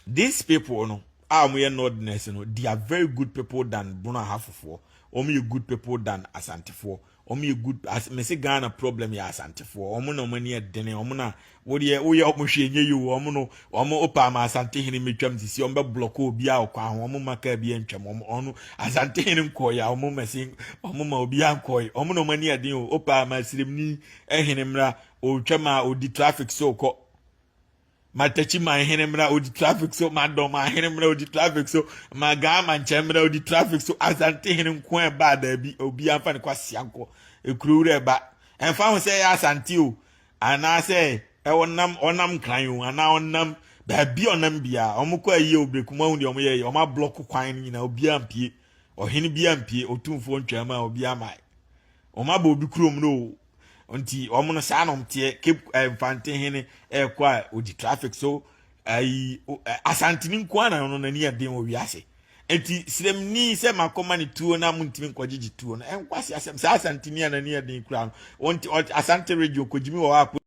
these people no we are nordness no they are very good people than Bruna Halfo. You good people than Asante for. You good as me say Ghana problem ya Asante for. No money at dene omuna what ye omushe nye you omuno opa ma Asante hini metwam sisi ombe block obi a okwa omu maka bi entwam onu Asante hini nko ya omu mesi omu ma obi anko no money adin opa ma sirimni ehini mra otwama odi traffic so ko Matachi ma henemra odi traffic so madoma henemra odi traffic so magama nchemra odi traffic so Asante henem kwa ba da bi obi amfa ne kwase anko ekurure ba enfa ho se Asante o ana se e onam kran o ana onam ba bi onam bia omko ayi obrekuma hu de omye oma block kwan ni na obi ampie ohene bi ampie otumfo ntwama obi amai oma ba obi krom no Unti omuno sanom tie keep Asante hene kwa odi traffic so Asantene nkua na no nani adin o wiase enti siremni se makoma ni tuo na muntimi nkogigi tuo na enkwase asem sa Asantene anani adin kura no Asante radio kojimi wo